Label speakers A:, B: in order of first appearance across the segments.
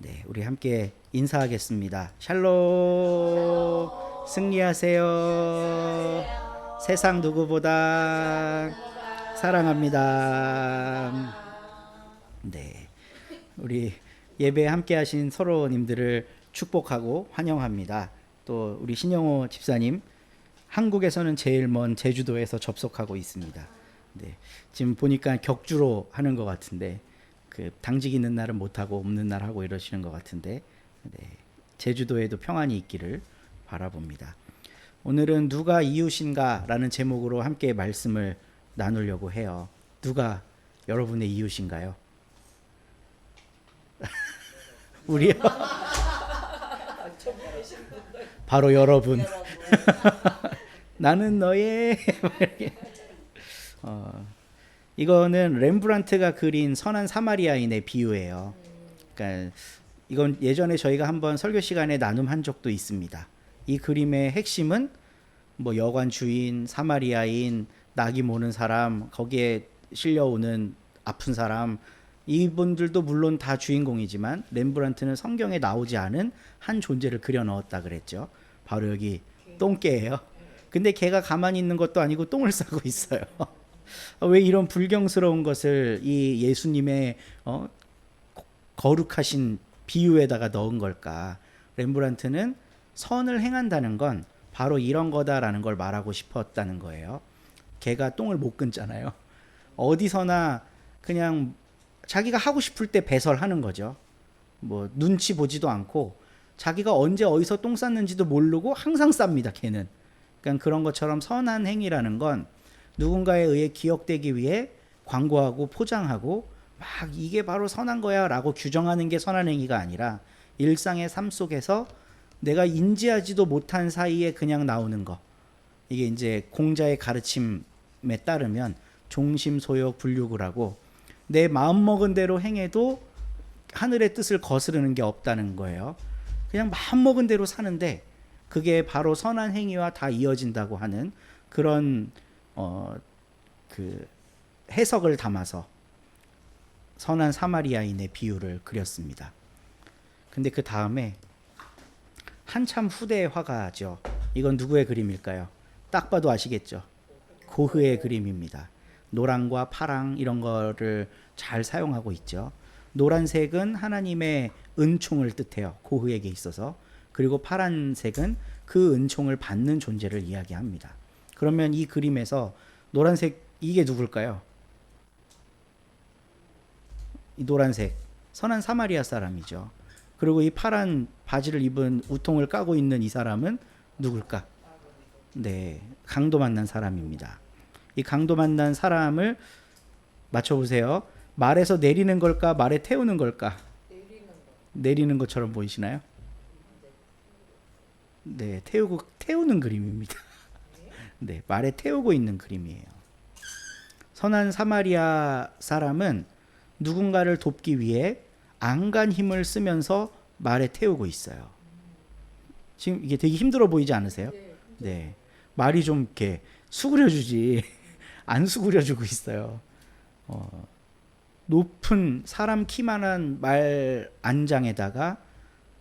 A: 네, 우리 함께 인사하겠습니다. 샬롬, 승리하세요. 세상 누구보다 사랑합니다. 네, 우리 예배 함께 하신 서로님들을 축복하고 환영합니다. 또 우리 신영호 집사님, 한국에서는 제일 먼 제주도에서 접속하고 있습니다. 네, 지금 보니까 격주로 하는 것 같은데 당직 있는 날은 못하고 없는 날 하고 이러시는 것 같은데, 네, 제주도에도 평안이 있기를 바라봅니다. 오늘은 누가 이웃인가 라는 제목으로 함께 말씀을 나누려고 해요. 누가 여러분의 이웃인가요? 우리요? 바로 여러분. 나는 너의 이거는 렘브란트가 그린 선한 사마리아인의 비유예요. 그러니까 이건 예전에 저희가 한번 설교 시간에 나눔한 적도 있습니다. 이 그림의 핵심은 뭐 여관 주인, 사마리아인, 낙이 모는 사람, 거기에 실려오는 아픈 사람, 이분들도 물론 다 주인공이지만 렘브란트는 성경에 나오지 않은 한 존재를 그려 넣었다 그랬죠. 바로 여기 똥개예요. 근데 개가 가만히 있는 것도 아니고 똥을 싸고 있어요. 왜 이런 불경스러운 것을 이 예수님의 거룩하신 비유에다가 넣은 걸까? 렘브란트는 선을 행한다는 건 바로 이런 거다라는 걸 말하고 싶었다는 거예요. 개가 똥을 못 끊잖아요. 어디서나 그냥 자기가 하고 싶을 때 배설하는 거죠. 뭐 눈치 보지도 않고 자기가 언제 어디서 똥 쌌는지도 모르고 항상 쌉니다, 개는. 그러니까 그런 것처럼 선한 행위라는 건 누군가에 의해 기억되기 위해 광고하고 포장하고 막 이게 바로 선한 거야 라고 규정하는 게 선한 행위가 아니라 일상의 삶 속에서 내가 인지하지도 못한 사이에 그냥 나오는 거. 이게 이제 공자의 가르침에 따르면 종심소욕 불육을 하고 내 마음먹은 대로 행해도 하늘의 뜻을 거스르는 게 없다는 거예요. 그냥 마음먹은 대로 사는데 그게 바로 선한 행위와 다 이어진다고 하는 그런 그 해석을 담아서 선한 사마리아인의 비유를 그렸습니다. 근데 그 다음에 한참 후대의 화가죠. 이건 누구의 그림일까요? 딱 봐도 아시겠죠? 고흐의 그림입니다. 노랑과 파랑 이런 거를 잘 사용하고 있죠. 노란색은 하나님의 은총을 뜻해요. 고흐에게 있어서. 그리고 파란색은 그 은총을 받는 존재를 이야기합니다. 그러면 이 그림에서 노란색 이게 누굴까요? 이 노란색 선한 사마리아 사람이죠. 그리고 이 파란 바지를 입은 우통을 까고 있는 이 사람은 누굴까? 네, 강도 만난 사람입니다. 이 강도 만난 사람을 맞춰보세요. 말에서 내리는 걸까? 말에 태우는 걸까? 내리는 것처럼 보이시나요? 네, 태우는 그림입니다. 네, 말에 태우고 있는 그림이에요. 선한 사마리아 사람은 누군가를 돕기 위해 안간 힘을 쓰면서 말에 태우고 있어요. 지금 이게 되게 힘들어 보이지 않으세요? 네, 말이 좀 이렇게 수그려주지 안 수그려주고 있어요. 높은 사람 키만한 말 안장에다가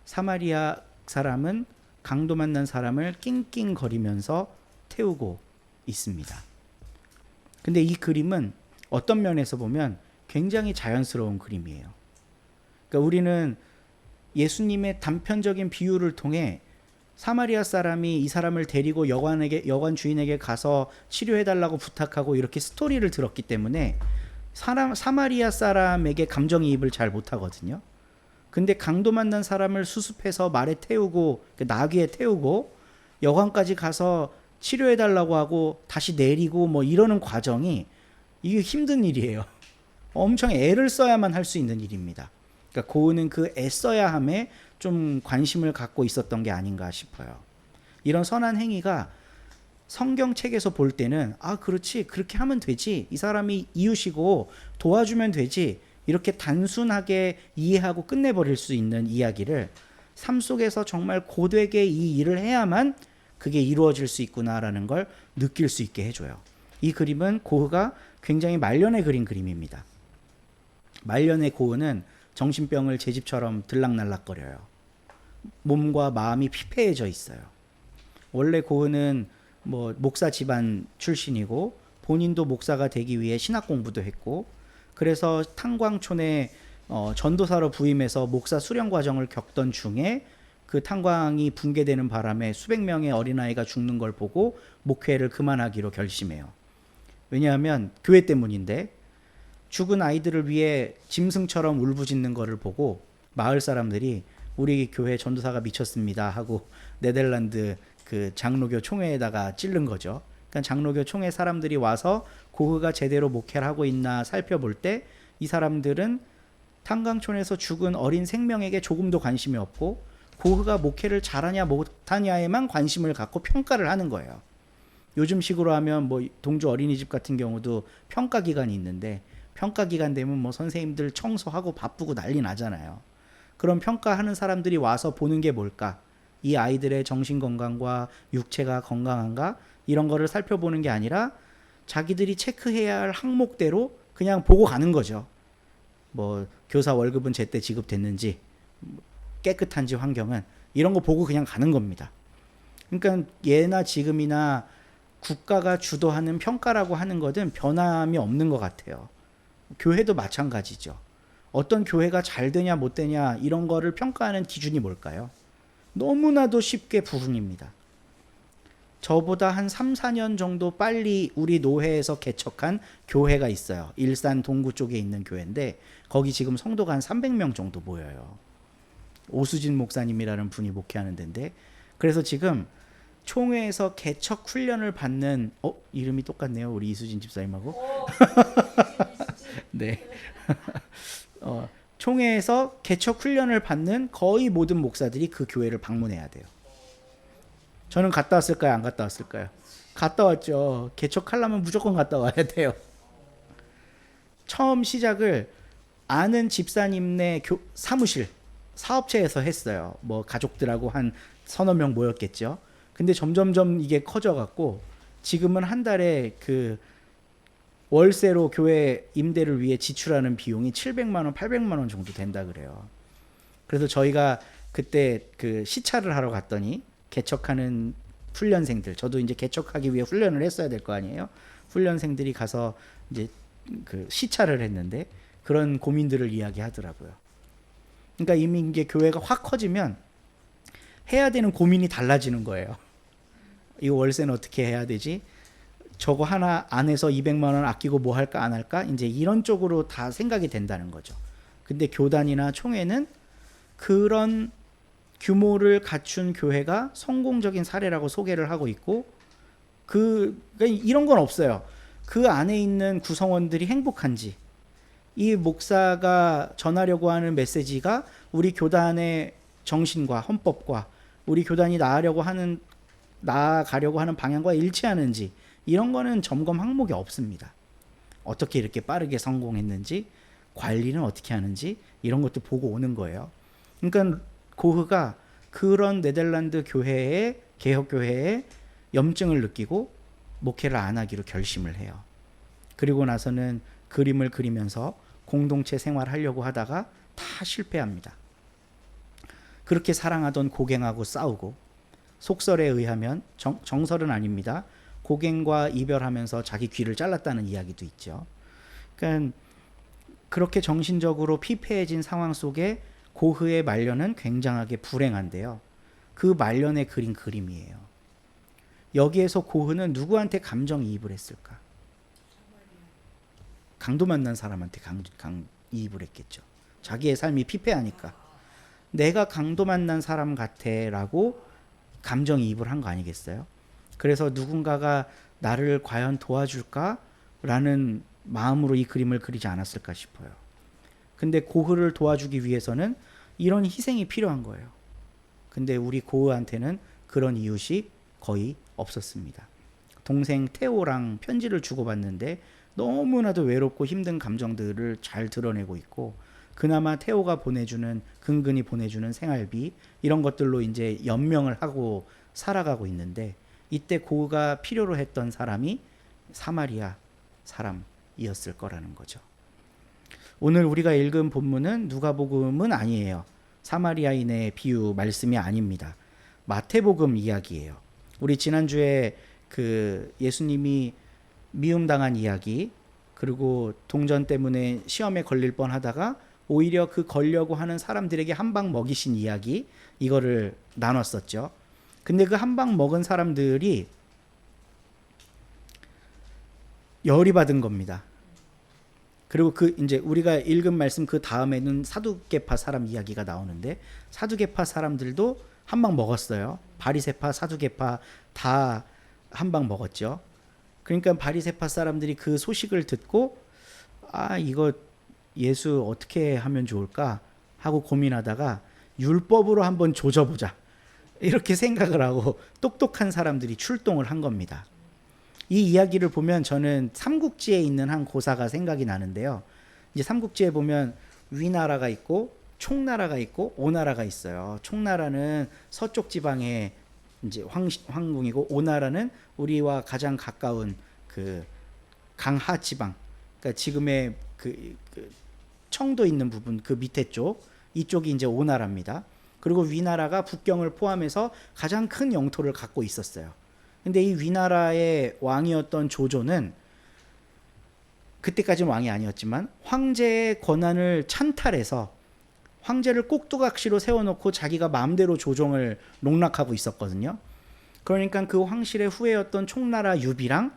A: 사마리아 사람은 강도 만난 사람을 낑낑거리면서 태우고 있습니다. 근데 이 그림은 어떤 면에서 보면 굉장히 자연스러운 그림이에요. 그러니까 우리는 예수님의 단편적인 비유를 통해 사마리아 사람이 이 사람을 데리고 여관 주인에게 가서 치료해달라고 부탁하고 이렇게 스토리를 들었기 때문에 사마리아 사람에게 감정이입을 잘 못하거든요. 근데 강도 만난 사람을 수습해서 말에 태우고 나귀에 태우고 여관까지 가서 치료해달라고 하고 다시 내리고 뭐 이러는 과정이 이게 힘든 일이에요. 엄청 애를 써야만 할 수 있는 일입니다. 그러니까 고은은 그 애써야 함에 좀 관심을 갖고 있었던 게 아닌가 싶어요. 이런 선한 행위가 성경책에서 볼 때는 그렇지 그렇게 하면 되지 이 사람이 이웃이고 도와주면 되지 이렇게 단순하게 이해하고 끝내버릴 수 있는 이야기를 삶 속에서 정말 고되게 이 일을 해야만 그게 이루어질 수 있구나라는 걸 느낄 수 있게 해줘요. 이 그림은 고흐가 굉장히 말년에 그린 그림입니다. 말년의 고흐는 정신병을 제 집처럼 들락날락거려요. 몸과 마음이 피폐해져 있어요. 원래 고은은 뭐 목사 집안 출신이고 본인도 목사가 되기 위해 신학 공부도 했고, 그래서 탄광촌에 전도사로 부임해서 목사 수련 과정을 겪던 중에 그 탄광이 붕괴되는 바람에 수백 명의 어린아이가 죽는 걸 보고 목회를 그만하기로 결심해요. 왜냐하면 교회 때문인데, 죽은 아이들을 위해 짐승처럼 울부짖는 거를 보고 마을 사람들이 우리 교회 전도사가 미쳤습니다 하고 네덜란드 그 장로교 총회에다가 찔른 거죠. 그러니까 장로교 총회 사람들이 와서 고흐가 제대로 목회를 하고 있나 살펴볼 때 이 사람들은 탄광촌에서 죽은 어린 생명에게 조금도 관심이 없고 고흐가 목회를 잘하냐 못하냐에만 관심을 갖고 평가를 하는 거예요. 요즘식으로 하면 뭐 동주 어린이집 같은 경우도 평가 기간이 있는데, 평가 기간 되면 뭐 선생님들 청소하고 바쁘고 난리 나잖아요. 그런 평가하는 사람들이 와서 보는 게 뭘까? 이 아이들의 정신 건강과 육체가 건강한가? 이런 거를 살펴보는 게 아니라 자기들이 체크해야 할 항목대로 그냥 보고 가는 거죠. 뭐 교사 월급은 제때 지급됐는지, 깨끗한지 환경은, 이런 거 보고 그냥 가는 겁니다. 그러니까 예나 지금이나 국가가 주도하는 평가라고 하는 것은 변함이 없는 것 같아요. 교회도 마찬가지죠. 어떤 교회가 잘 되냐 못 되냐 이런 거를 평가하는 기준이 뭘까요? 너무나도 쉽게 불운입니다. 저보다 한 3, 4년 정도 빨리 우리 노회에서 개척한 교회가 있어요. 일산 동구 쪽에 있는 교회인데 거기 지금 성도가 한 300명 정도 모여요. 오수진 목사님이라는 분이 목회하는 데인데, 그래서 지금 총회에서 개척 훈련을 받는 이름이 똑같네요. 우리 이수진 집사님하고. 네. 총회에서 개척 훈련을 받는 거의 모든 목사들이 그 교회를 방문해야 돼요. 저는 갔다 왔을까요? 안 갔다 왔을까요? 갔다 왔죠. 개척하려면 무조건 갔다 와야 돼요. 처음 시작을 아는 집사님네 사무실, 사업체에서 했어요. 뭐 가족들하고 한 서너 명 모였겠죠. 근데 점점점 이게 커져갖고 지금은 한 달에 그 월세로 교회 임대를 위해 지출하는 비용이 700만 원, 800만 원 정도 된다 그래요. 그래서 저희가 그때 그 시찰을 하러 갔더니 개척하는 훈련생들, 저도 이제 개척하기 위해 훈련을 했어야 될 거 아니에요. 훈련생들이 가서 이제 그 시찰을 했는데 그런 고민들을 이야기하더라고요. 그러니까 이미 이게 교회가 확 커지면 해야 되는 고민이 달라지는 거예요. 이거 월세는 어떻게 해야 되지? 저거 하나 안에서 200만 원 아끼고 뭐 할까 안 할까? 이제 이런 쪽으로 다 생각이 된다는 거죠. 근데 교단이나 총회는 그런 규모를 갖춘 교회가 성공적인 사례라고 소개를 하고 있고, 그러니까 이런 건 없어요. 그 안에 있는 구성원들이 행복한지, 이 목사가 전하려고 하는 메시지가 우리 교단의 정신과 헌법과 우리 교단이 나아가려고 하는 방향과 일치하는지, 이런 거는 점검 항목이 없습니다. 어떻게 이렇게 빠르게 성공했는지, 관리는 어떻게 하는지, 이런 것도 보고 오는 거예요. 그러니까 고흐가 그런 네덜란드 교회의 개혁교회의 염증을 느끼고 목회를 안 하기로 결심을 해요. 그리고 나서는 그림을 그리면서 공동체 생활하려고 하다가 다 실패합니다. 그렇게 사랑하던 고갱하고 싸우고, 속설에 의하면 정설은 아닙니다. 고갱과 이별하면서 자기 귀를 잘랐다는 이야기도 있죠. 그러니까 그렇게 정신적으로 피폐해진 상황 속에 고흐의 말년은 굉장하게 불행한데요. 그 말년에 그린 그림이에요. 여기에서 고흐는 누구한테 감정이입을 했을까? 강도 만난 사람한테 이입을 했겠죠. 자기의 삶이 피폐하니까. 내가 강도 만난 사람 같아 라고 감정이입을 한 거 아니겠어요? 그래서 누군가가 나를 과연 도와줄까? 라는 마음으로 이 그림을 그리지 않았을까 싶어요. 근데 고흐를 도와주기 위해서는 이런 희생이 필요한 거예요. 근데 우리 고흐한테는 그런 이웃이 거의 없었습니다. 동생 테오랑 편지를 주고받는데 너무나도 외롭고 힘든 감정들을 잘 드러내고 있고, 그나마 테오가 근근히 보내주는 생활비, 이런 것들로 이제 연명을 하고 살아가고 있는데, 이때 고흐가 필요로 했던 사람이 사마리아 사람이었을 거라는 거죠. 오늘 우리가 읽은 본문은 누가복음은 아니에요. 사마리아인의 비유 말씀이 아닙니다. 마태복음 이야기예요. 우리 지난주에 그 예수님이 미움당한 이야기, 그리고 동전 때문에 시험에 걸릴 뻔하다가 오히려 그 걸려고 하는 사람들에게 한 방 먹이신 이야기, 이거를 나눴었죠. 근데 그 한 방 먹은 사람들이 열이 받은 겁니다. 그리고 그 이제 우리가 읽은 말씀 그 다음에는 사두개파 사람 이야기가 나오는데, 사두개파 사람들도 한 방 먹었어요. 바리새파, 사두개파 다 한 방 먹었죠. 그러니까 바리새파 사람들이 그 소식을 듣고 이거 예수 어떻게 하면 좋을까 하고 고민하다가 율법으로 한번 조져보자, 이렇게 생각을 하고 똑똑한 사람들이 출동을 한 겁니다. 이 이야기를 보면 저는 삼국지에 있는 한 고사가 생각이 나는데요. 이제 삼국지에 보면 위나라가 있고 총나라가 있고 오나라가 있어요. 총나라는 서쪽 지방의 이제 황궁이고, 오나라는 우리와 가장 가까운 그 강하 지방, 그러니까 지금의 그 청도 있는 부분 그 밑에 쪽, 이쪽이 이제 오나라입니다. 그리고 위나라가 북경을 포함해서 가장 큰 영토를 갖고 있었어요. 근데 이 위나라의 왕이었던 조조는, 그때까지는 왕이 아니었지만 황제의 권한을 찬탈해서 황제를 꼭두각시로 세워놓고 자기가 마음대로 조정을 농락하고 있었거든요. 그러니까 그 황실의 후예였던 총나라 유비랑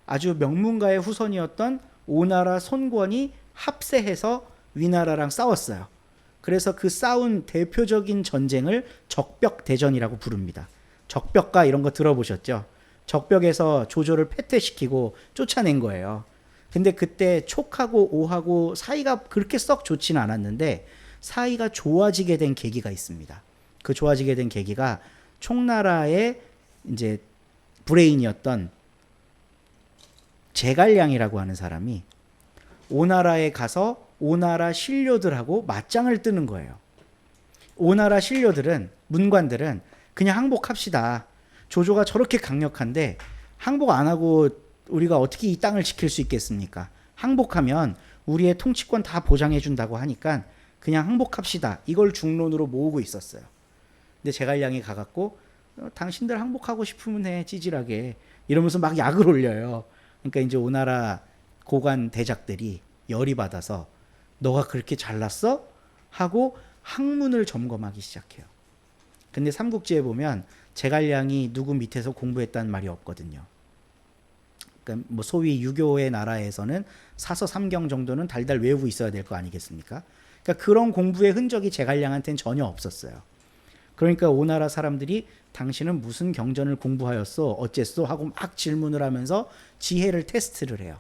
A: 아주 명문가의 후손이었던 오나라 손권이 합세해서 위나라랑 싸웠어요. 그래서 그 싸운 대표적인 전쟁을 적벽대전이라고 부릅니다. 적벽가 이런 거 들어보셨죠? 적벽에서 조조를 패퇴시키고 쫓아낸 거예요. 근데 그때 촉하고 오하고 사이가 그렇게 썩 좋지는 않았는데 사이가 좋아지게 된 계기가 있습니다. 그 좋아지게 된 계기가 총나라의 이제 브레인이었던 제갈량이라고 하는 사람이 오나라에 가서 오나라 신료들하고 맞짱을 뜨는 거예요. 오나라 신료들은, 문관들은 그냥 항복합시다. 조조가 저렇게 강력한데 항복 안 하고 우리가 어떻게 이 땅을 지킬 수 있겠습니까? 항복하면 우리의 통치권 다 보장해 준다고 하니까 그냥 항복합시다. 이걸 중론으로 모으고 있었어요. 근데 제갈량이 가갖고 당신들 항복하고 싶으면 해, 찌질하게, 이러면서 막 약을 올려요. 그러니까 이제 오나라 고관 대작들이 열이 받아서 너가 그렇게 잘났어? 하고 학문을 점검하기 시작해요. 근데 삼국지에 보면 제갈량이 누구 밑에서 공부했다는 말이 없거든요. 그러니까 뭐 소위 유교의 나라에서는 사서 삼경 정도는 달달 외우고 있어야 될 거 아니겠습니까? 그러니까 그런 공부의 흔적이 제갈량한테는 전혀 없었어요. 그러니까 오나라 사람들이 당신은 무슨 경전을 공부하였소? 어쨌소? 하고 막 질문을 하면서 지혜를 테스트를 해요.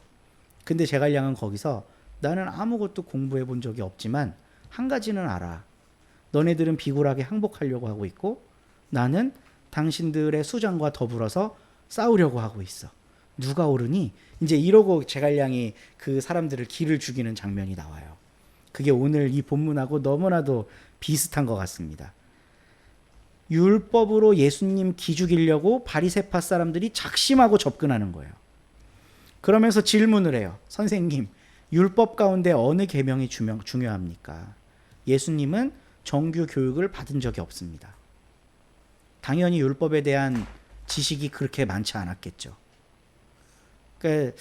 A: 근데 제갈량은 거기서 나는 아무것도 공부해 본 적이 없지만 한 가지는 알아. 너네들은 비굴하게 항복하려고 하고 있고 나는 당신들의 수장과 더불어서 싸우려고 하고 있어. 누가 옳으니? 이제 이러고 제갈량이 그 사람들을 기를 죽이는 장면이 나와요. 그게 오늘 이 본문하고 너무나도 비슷한 것 같습니다. 율법으로 예수님 기죽이려고 바리새파 사람들이 작심하고 접근하는 거예요. 그러면서 질문을 해요. 선생님, 율법 가운데 어느 계명이 중요합니까? 예수님은 정규 교육을 받은 적이 없습니다. 당연히 율법에 대한 지식이 그렇게 많지 않았겠죠. 그러니까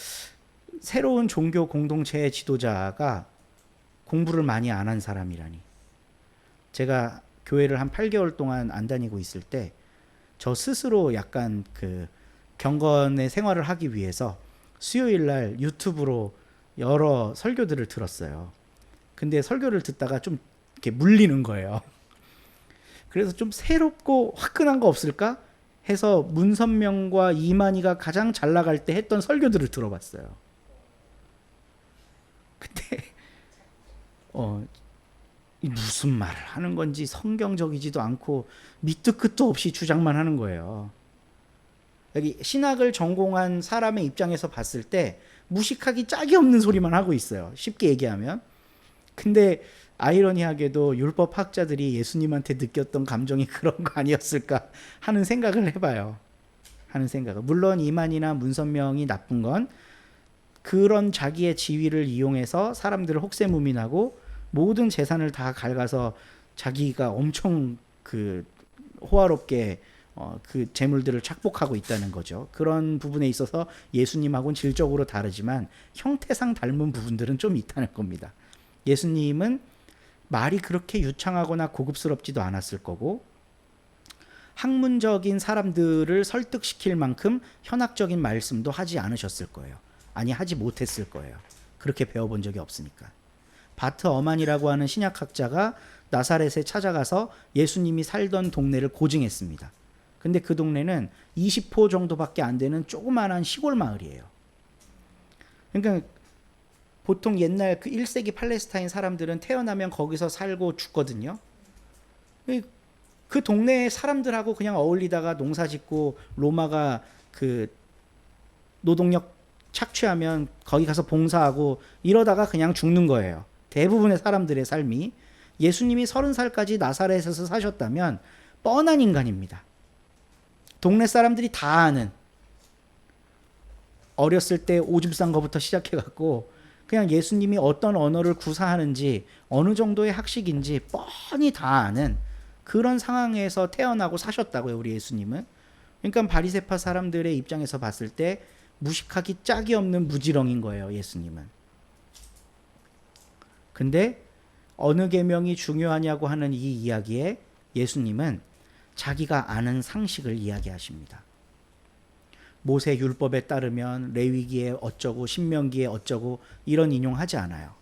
A: 새로운 종교 공동체의 지도자가 공부를 많이 안 한 사람이라니. 제가 교회를 한 8개월 동안 안 다니고 있을 때 저 스스로 약간 그 경건의 생활을 하기 위해서 수요일 날 유튜브로 여러 설교들을 들었어요. 근데 설교를 듣다가 좀 이렇게 물리는 거예요. 그래서 좀 새롭고 화끈한 거 없을까 해서 문선명과 이만희가 가장 잘 나갈 때 했던 설교들을 들어봤어요. 근데 무슨 말을 하는 건지 성경적이지도 않고 밑도 끝도 없이 주장만 하는 거예요. 여기 신학을 전공한 사람의 입장에서 봤을 때 무식하기 짝이 없는 소리만 하고 있어요. 쉽게 얘기하면. 근데 아이러니하게도 율법학자들이 예수님한테 느꼈던 감정이 그런 거 아니었을까 하는 생각을 해봐요. 하는 생각을. 물론 이만희나 문선명이 나쁜 건 그런 자기의 지위를 이용해서 사람들을 혹세무민하고 모든 재산을 다 갉아서 자기가 엄청 그 호화롭게 그 재물들을 착복하고 있다는 거죠. 그런 부분에 있어서 예수님하고는 질적으로 다르지만 형태상 닮은 부분들은 좀 있다는 겁니다. 예수님은 말이 그렇게 유창하거나 고급스럽지도 않았을 거고, 학문적인 사람들을 설득시킬 만큼 현학적인 말씀도 하지 않으셨을 거예요. 아니, 하지 못했을 거예요. 그렇게 배워본 적이 없으니까. 바트 어만이라고 하는 신약학자가 나사렛에 찾아가서 예수님이 살던 동네를 고증했습니다. 근데 그 동네는 20호 정도밖에 안 되는 조그마한 시골 마을이에요. 그러니까 보통 옛날 그 1세기 팔레스타인 사람들은 태어나면 거기서 살고 죽거든요. 그 동네 사람들하고 그냥 어울리다가 농사 짓고 로마가 그 노동력 착취하면 거기 가서 봉사하고 이러다가 그냥 죽는 거예요. 대부분의 사람들의 삶이. 예수님이 30살까지 나사렛에서 사셨다면 뻔한 인간입니다. 동네 사람들이 다 아는, 어렸을 때 오줌 싼 거부터 시작해갖고 그냥 예수님이 어떤 언어를 구사하는지 어느 정도의 학식인지 뻔히 다 아는 그런 상황에서 태어나고 사셨다고요, 우리 예수님은. 그러니까 바리새파 사람들의 입장에서 봤을 때 무식하기 짝이 없는 무지렁인 거예요, 예수님은. 근데 어느 계명이 중요하냐고 하는 이 이야기에 예수님은 자기가 아는 상식을 이야기하십니다. 모세 율법에 따르면 레위기에 어쩌고 신명기에 어쩌고 이런 인용하지 않아요.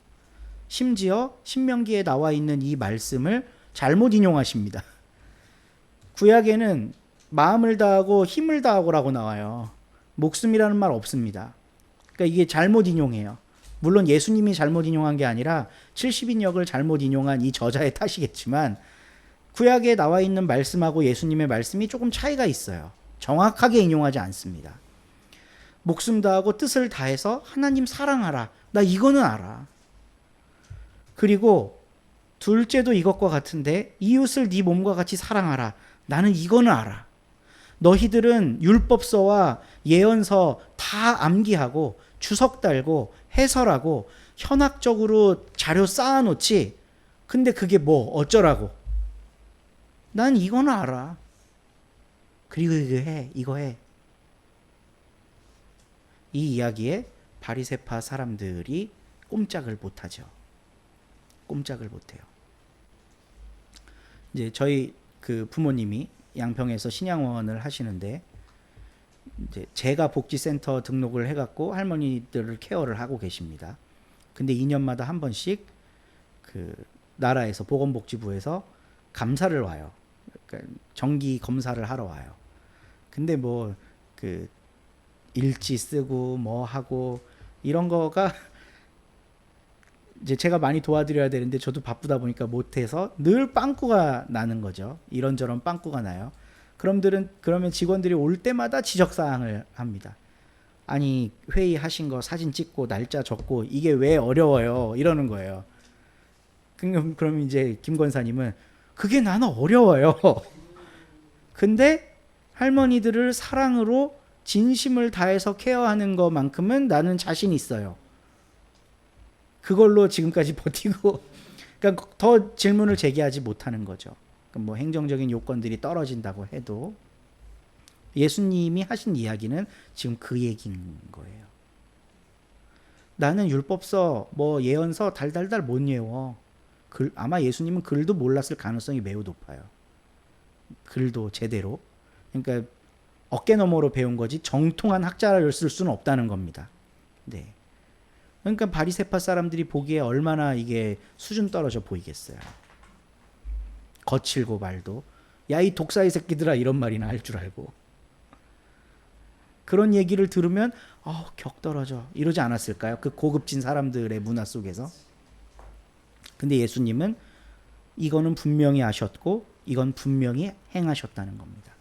A: 심지어 신명기에 나와 있는 이 말씀을 잘못 인용하십니다. 구약에는 마음을 다하고 힘을 다하고라고 나와요. 목숨이라는 말 없습니다. 그러니까 이게 잘못 인용해요. 물론 예수님이 잘못 인용한 게 아니라 70인역을 잘못 인용한 이 저자의 탓이겠지만 구약에 나와 있는 말씀하고 예수님의 말씀이 조금 차이가 있어요. 정확하게 인용하지 않습니다. 목숨 다하고 뜻을 다해서 하나님 사랑하라. 나 이거는 알아. 그리고 둘째도 이것과 같은데 이웃을 네 몸과 같이 사랑하라. 나는 이거는 알아. 너희들은 율법서와 예언서 다 암기하고 주석 달고 해설하고 현학적으로 자료 쌓아놓지. 근데 그게 뭐 어쩌라고. 난 이거는 알아. 그리고 이거 해. 이 이야기에 바리새파 사람들이 꼼짝을 못하죠. 꼼짝을 못해요. 이제 저희 그 부모님이 양평에서 신양원을 하시는데 이제 제가 복지센터 등록을 해갖고 할머니들을 케어를 하고 계십니다. 근데 2년마다 한 번씩 그 나라에서 보건복지부에서 감사를 와요. 그러니까 정기 검사를 하러 와요. 근데 뭐 그 일지 쓰고 뭐 하고 이런 거가 이제 제가 많이 도와드려야 되는데 저도 바쁘다 보니까 못해서 늘 빵꾸가 나는 거죠. 이런저런 빵꾸가 나요. 그러면 직원들이 올 때마다 지적사항을 합니다. 아니 회의하신 거 사진 찍고 날짜 적고 이게 왜 어려워요? 이러는 거예요. 그럼 이제 김 권사님은 그게 나는 어려워요. 근데 할머니들을 사랑으로 진심을 다해서 케어하는 것만큼은 나는 자신 있어요. 그걸로 지금까지 버티고, 그러니까 더 질문을 제기하지 못하는 거죠. 뭐 행정적인 요건들이 떨어진다고 해도 예수님이 하신 이야기는 지금 그 얘기인 거예요. 나는 율법서, 뭐 예언서 달달달 못 외워. 아마 예수님은 글도 몰랐을 가능성이 매우 높아요. 글도 제대로. 그러니까 어깨너머로 배운 거지 정통한 학자였을 수는 없다는 겁니다. 네. 그러니까 바리새파 사람들이 보기에 얼마나 이게 수준 떨어져 보이겠어요. 거칠고 말도. 야, 이 독사의 새끼들아, 이런 말이나 할 줄 알고. 그런 얘기를 들으면 격 떨어져. 이러지 않았을까요? 그 고급진 사람들의 문화 속에서. 근데 예수님은 이거는 분명히 아셨고 이건 분명히 행하셨다는 겁니다.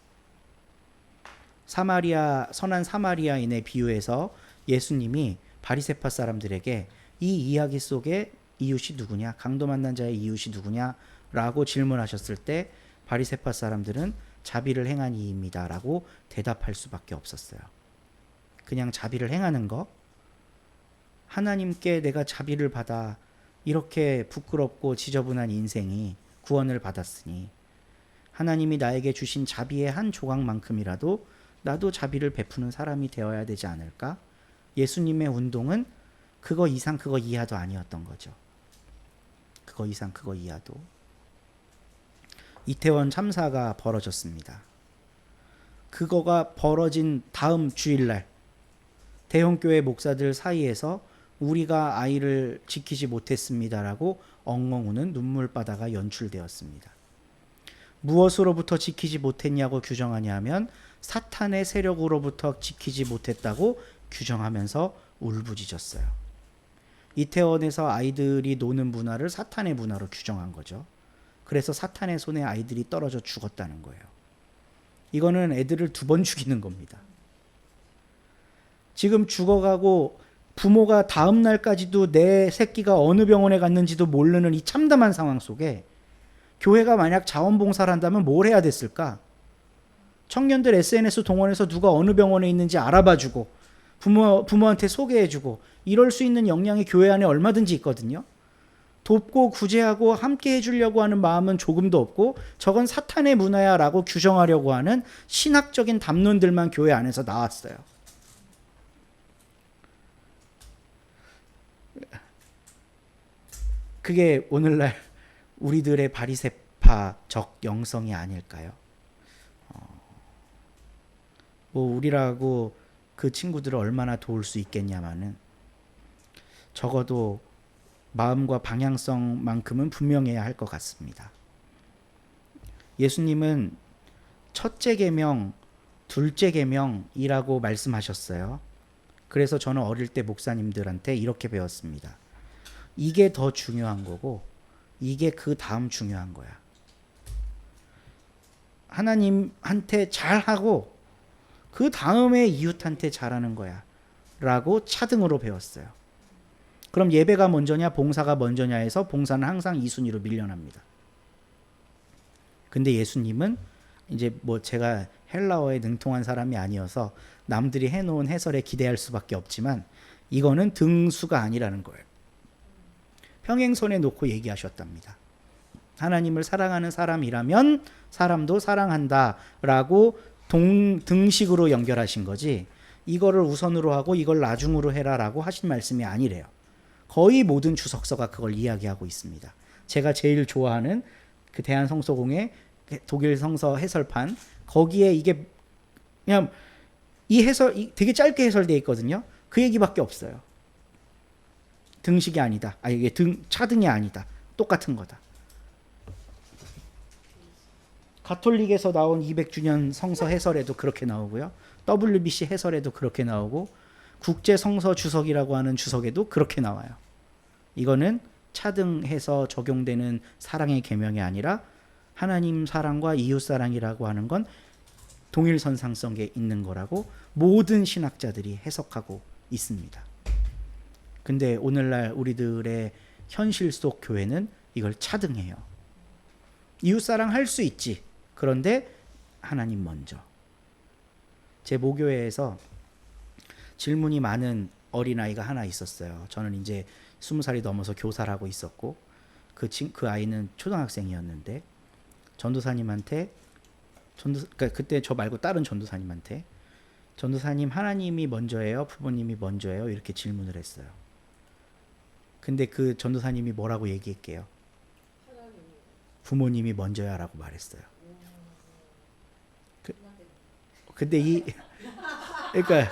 A: 선한 사마리아인의 비유에서 예수님이 바리새파 사람들에게 이 이야기 속에 이웃이 누구냐, 강도 만난 자의 이웃이 누구냐 라고 질문하셨을 때 바리새파 사람들은 자비를 행한 이입니다 라고 대답할 수밖에 없었어요. 그냥 자비를 행하는 거, 하나님께 내가 자비를 받아 이렇게 부끄럽고 지저분한 인생이 구원을 받았으니 하나님이 나에게 주신 자비의 한 조각만큼이라도 나도 자비를 베푸는 사람이 되어야 되지 않을까? 예수님의 운동은 그거 이상 그거 이하도 아니었던 거죠. 그거 이상 그거 이하도. 이태원 참사가 벌어졌습니다. 그거가 벌어진 다음 주일날 대형교회 목사들 사이에서 우리가 아이를 지키지 못했습니다라고 엉엉 우는 눈물바다가 연출되었습니다. 무엇으로부터 지키지 못했냐고 규정하냐 하면 사탄의 세력으로부터 지키지 못했다고 규정하면서 울부짖었어요. 이태원에서 아이들이 노는 문화를 사탄의 문화로 규정한 거죠. 그래서 사탄의 손에 아이들이 떨어져 죽었다는 거예요. 이거는 애들을 2번 죽이는 겁니다. 지금 죽어가고 부모가 다음 날까지도 내 새끼가 어느 병원에 갔는지도 모르는 이 참담한 상황 속에 교회가 만약 자원봉사를 한다면 뭘 해야 됐을까? 청년들 SNS 동원해서 누가 어느 병원에 있는지 알아봐주고 부모한테 소개해주고 이럴 수 있는 역량이 교회 안에 얼마든지 있거든요. 돕고 구제하고 함께 해주려고 하는 마음은 조금도 없고 저건 사탄의 문화야 라고 규정하려고 하는 신학적인 담론들만 교회 안에서 나왔어요. 그게 오늘날 우리들의 바리새파적 영성이 아닐까요? 뭐 우리라고 그 친구들을 얼마나 도울 수 있겠냐마는 적어도 마음과 방향성만큼은 분명해야 할 것 같습니다. 예수님은 첫째 계명, 둘째 계명이라고 말씀하셨어요. 그래서 저는 어릴 때 목사님들한테 이렇게 배웠습니다. 이게 더 중요한 거고 이게 그 다음 중요한 거야. 하나님한테 잘하고 그 다음에 이웃한테 잘하는 거야 라고 차등으로 배웠어요. 그럼 예배가 먼저냐 봉사가 먼저냐 해서 봉사는 항상 2순위로 밀려납니다. 근데 예수님은 이제 뭐 제가 헬라어에 능통한 사람이 아니어서 남들이 해놓은 해설에 기대할 수밖에 없지만 이거는 등수가 아니라는 거예요. 평행선에 놓고 얘기하셨답니다. 하나님을 사랑하는 사람이라면 사람도 사랑한다라고 등식으로 연결하신 거지 이거를 우선으로 하고 이걸 나중으로 해라라고 하신 말씀이 아니래요. 거의 모든 주석서가 그걸 이야기하고 있습니다. 제가 제일 좋아하는 그 대한성서공회 독일 성서 해설판 거기에 이게 그냥 이 해설 되게 짧게 해설되어 있거든요. 그 얘기밖에 없어요. 등식이 아니다. 이게 차등이 아니다. 똑같은 거다. 가톨릭에서 나온 200주년 성서 해설에도 그렇게 나오고요. WBC 해설에도 그렇게 나오고 국제 성서 주석이라고 하는 주석에도 그렇게 나와요. 이거는 차등해서 적용되는 사랑의 계명이 아니라 하나님 사랑과 이웃 사랑이라고 하는 건 동일선상성에 있는 거라고 모든 신학자들이 해석하고 있습니다. 근데 오늘날 우리들의 현실 속 교회는 이걸 차등해요. 이웃사랑 할 수 있지. 그런데 하나님 먼저. 제 모교회에서 질문이 많은 어린아이가 하나 있었어요. 저는 이제 20살이 넘어서 교사를 하고 있었고 그 아이는 초등학생이었는데 전도사님한테 그러니까 그때 저 말고 다른 전도사님한테 전도사님 하나님이 먼저예요? 부모님이 먼저예요? 이렇게 질문을 했어요. 근데 그 전도사님이 뭐라고 얘기할게요? 부모님이 먼저야 라고 말했어요. 근데 그러니까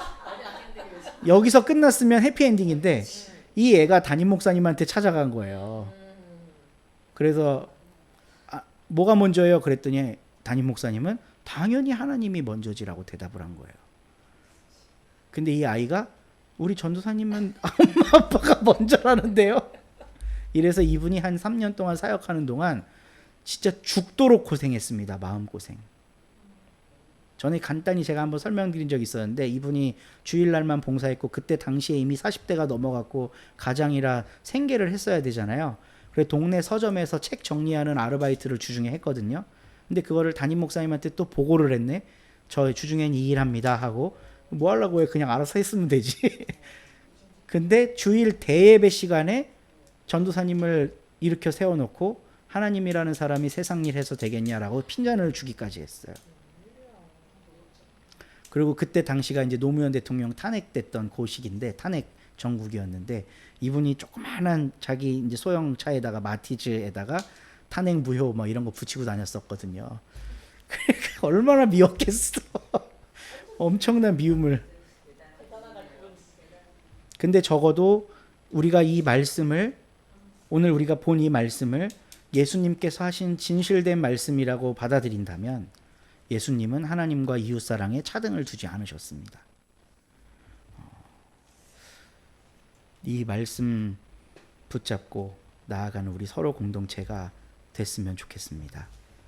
A: 여기서 끝났으면 해피엔딩인데 이 애가 담임 목사님한테 찾아간 거예요. 그래서 뭐가 먼저예요? 그랬더니 담임 목사님은 당연히 하나님이 먼저지라고 대답을 한 거예요. 근데 이 아이가 우리 전도사님은 엄마 아빠가 먼저라는데요. 이래서 이분이 한 3년 동안 사역하는 동안 진짜 죽도록 고생했습니다. 마음고생. 전에 간단히 제가 한번 설명드린 적이 있었는데 이분이 주일날만 봉사했고 그때 당시에 이미 40대가 넘어갔고 가장이라 생계를 했어야 되잖아요. 그래서 동네 서점에서 책 정리하는 아르바이트를 주중에 했거든요. 근데 그거를 담임 목사님한테 또 보고를 했네. 저 주중엔 이 일합니다 하고 뭐 하려고 해. 그냥 알아서 했으면 되지. 근데 주일 대예배 시간에 전도사님을 일으켜 세워놓고 하나님이라는 사람이 세상 일 해서 되겠냐라고 핀잔을 주기까지 했어요. 그리고 그때 당시가 이제 노무현 대통령 탄핵됐던 그 시기인데, 탄핵 정국이었는데, 이분이 조그마한 자기 이제 소형 차에다가 마티즈에다가 탄핵 무효 뭐 이런 거 붙이고 다녔었거든요. 그러니까 얼마나 미웠겠어. 엄청난 미움을. 근데 적어도 우리가 이 말씀을, 오늘 우리가 본 이 말씀을 예수님께서 하신 진실된 말씀이라고 받아들인다면 예수님은 하나님과 이웃사랑에 차등을 두지 않으셨습니다. 이 말씀 붙잡고 나아가는 우리 서로 공동체가 됐으면 좋겠습니다.